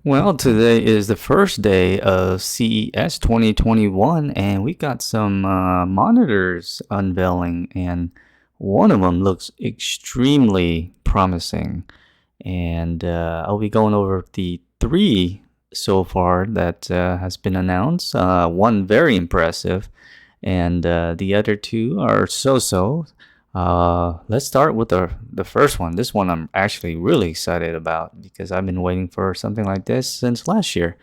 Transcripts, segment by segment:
Well, today is the first day of CES 2021, and we got some monitors unveiling, and one of them looks extremely promising. And I'll be going over the three so far that has been announced. One very impressive, and the other two are so-so. Let's start with the first one. This one I'm actually really excited about because I've been waiting for something like this since last year.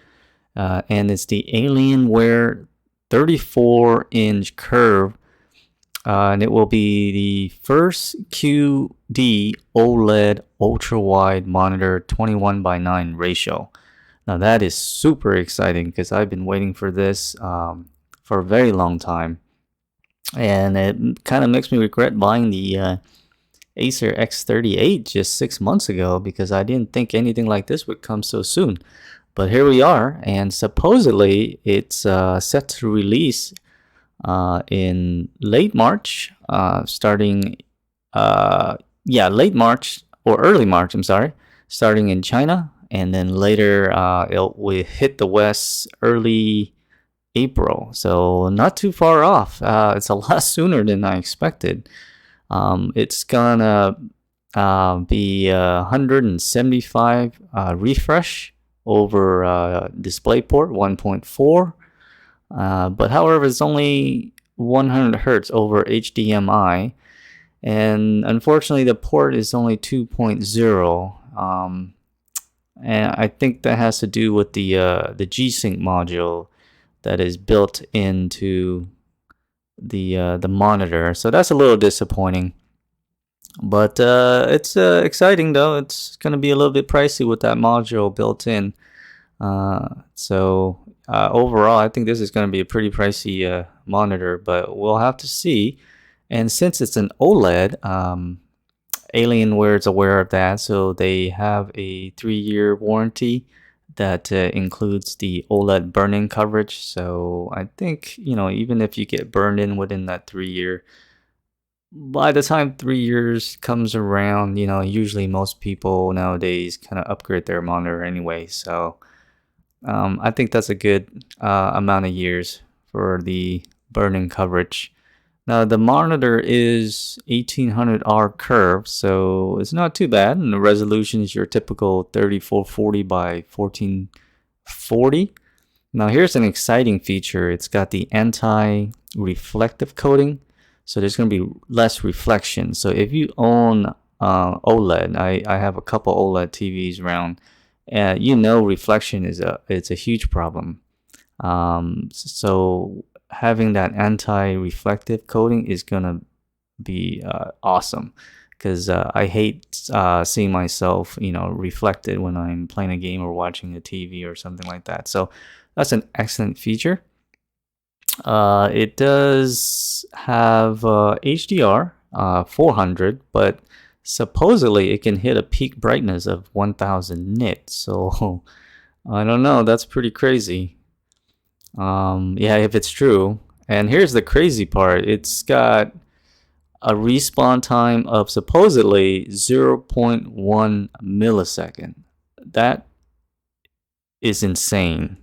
And it's the Alienware 34-inch curve, and it will be the first QD OLED ultra-wide monitor 21 by 9 ratio. Now that is super exciting because I've been waiting for this for a very long time, and it kind of makes me regret buying the Acer X38 just 6 months ago because I didn't think anything like this would come so soon. But here we are, and supposedly it's set to release in late March, starting, late March or early March, I'm sorry, starting in China, and then later it will hit the West early April. So not too far off. It's a lot sooner than I expected. It's gonna be 175 refresh over DisplayPort 1.4. But however, it's only 100 hertz over HDMI, and unfortunately the port is only 2.0. And I think that has to do with the G-Sync module that is built into the monitor. So that's a little disappointing. But it's exciting though. It's gonna be a little bit pricey with that module built in. So overall, I think this is going to be a pretty pricey monitor, but we'll have to see. And since it's an OLED, Alienware is aware of that, so they have a 3-year warranty that includes the OLED burn-in coverage. So I think, even if you get burned in within that 3 year, by the time 3 years comes around, usually most people nowadays kind of upgrade their monitor anyway. So I think that's a good amount of years for the burn-in coverage. Now the monitor is 1800R curve, so it's not too bad, and the resolution is your typical 3440 by 1440. Now here's an exciting feature. It's got the anti-reflective coating, so there's going to be less reflection. So if you own OLED, I have a couple OLED TVs around, reflection it's a huge problem. So having that anti-reflective coating is gonna be awesome, because I hate seeing myself reflected when I'm playing a game or watching a TV or something like that. So that's an excellent feature. It does have HDR 400, but supposedly it can hit a peak brightness of 1000 nits. So I don't know, that's pretty crazy. Yeah, if it's true. And here's the crazy part. It's got a respawn time of supposedly 0.1 millisecond. That is insane.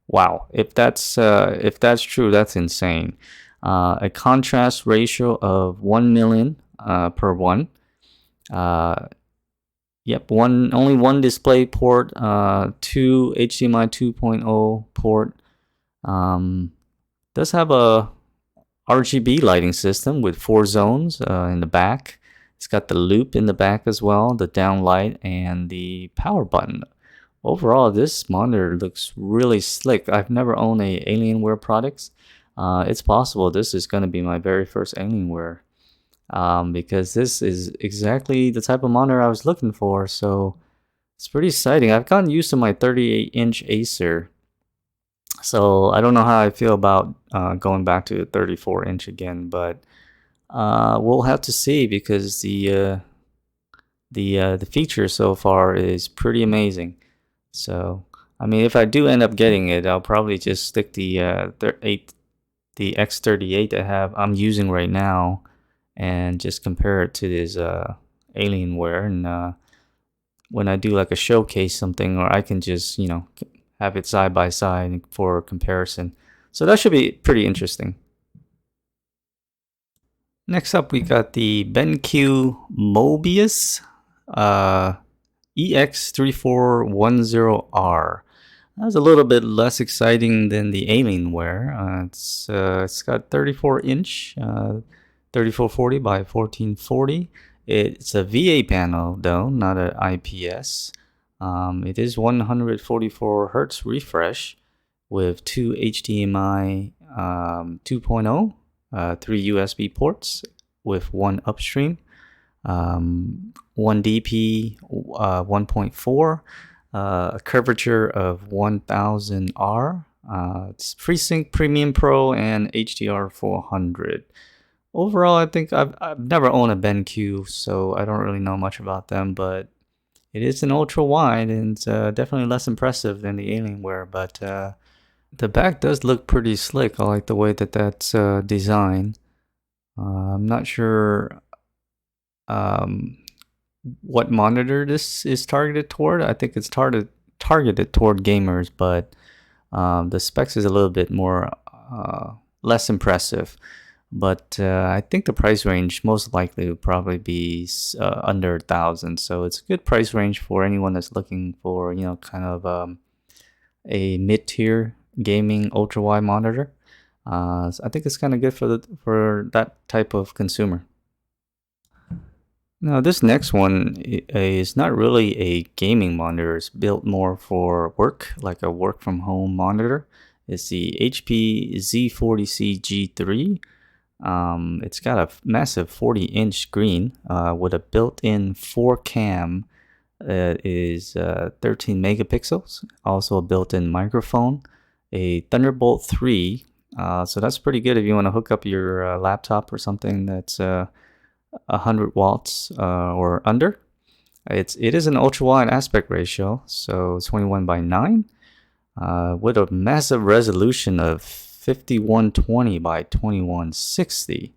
Wow. If that's true, that's insane. A contrast ratio of 1 million per 1. Yep, only one display port, two HDMI 2.0 port. Does have a RGB lighting system with 4 zones in the back. It's got the loop in the back as well, the down light, and the power button. Overall, this monitor looks really slick. I've never owned a Alienware products. It's possible this is going to be my very first Alienware, because this is exactly the type of monitor I was looking for. So it's pretty exciting. I've gotten used to my 38-inch Acer, so I don't know how I feel about going back to the 34-inch again, but we'll have to see, because the feature so far is pretty amazing. So I mean, if I do end up getting it, I'll probably just stick the X38 that I'm using right now, and just compare it to this Alienware, and when I do like a showcase something, or I can just, have it side by side for comparison. So that should be pretty interesting. Next up, we got the BenQ Mobius EX3410R. That's a little bit less exciting than the Alienware. It's got 34-inch, 3440 by 1440. It's a VA panel though, not an IPS. It is 144 hertz refresh with two HDMI 2.0, three USB ports with one upstream, one DP 1.4, a curvature of 1000 R. It's FreeSync Premium Pro and HDR 400. Overall, I think I've never owned a BenQ, so I don't really know much about them, but it is an ultra wide and it's definitely less impressive than the Alienware. But the back does look pretty slick. I like the way that that's designed. I'm not sure what monitor this is targeted toward. I think it's targeted toward gamers, but the specs is a little bit more less impressive. But I think the price range most likely would probably be under 1,000. So it's a good price range for anyone that's looking for, kind of a mid-tier gaming ultra-wide monitor. So I think it's kind of good for that type of consumer. Now this next one is not really a gaming monitor. It's built more for work, like a work from home monitor. It's the HP Z40C G3. It's got a massive 40-inch screen with a built-in 4-cam that is 13 megapixels. Also a built-in microphone, a Thunderbolt 3. So that's pretty good if you want to hook up your laptop or something that's 100 watts or under. It is an ultra-wide aspect ratio, so 21:9, with a massive resolution of 5120 by 2160.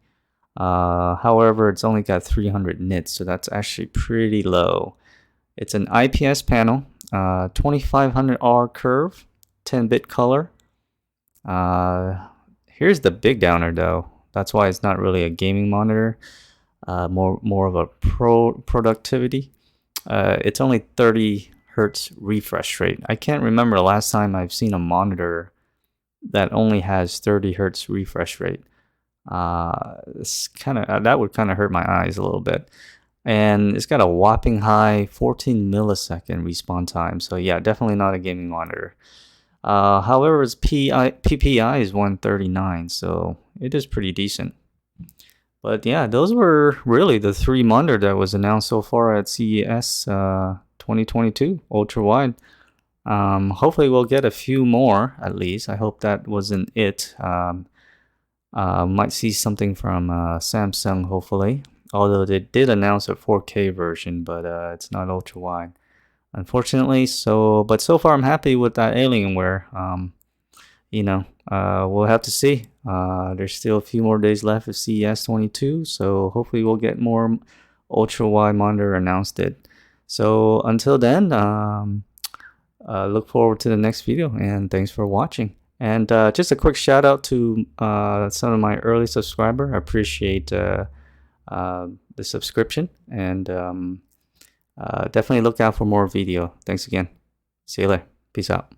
However, it's only got 300 nits, so that's actually pretty low. It's an IPS panel, 2500R curve, 10-bit color. Here's the big downer though. That's why it's not really a gaming monitor. More of a productivity. It's only 30 hertz refresh rate. I can't remember the last time I've seen a monitor that only has 30 hertz refresh rate. It's that would kind of hurt my eyes a little bit. And it's got a whopping high 14 millisecond respawn time. So yeah, definitely not a gaming monitor. However, its PPI is 139, so it is pretty decent. But yeah, those were really the three monitor that was announced so far at CES 2022 ultra wide. Hopefully we'll get a few more at least. I hope that wasn't it. Might see something from Samsung hopefully. Although they did announce a 4K version, but it's not ultra wide, unfortunately. But so far I'm happy with that Alienware. We'll have to see. There's still a few more days left of CES 22, so hopefully we'll get more ultra wide monitor announced it. So until then, look forward to the next video, and thanks for watching. And just a quick shout out to some of my early subscribers. I appreciate the subscription, and definitely look out for more video. Thanks again. See you later. Peace out.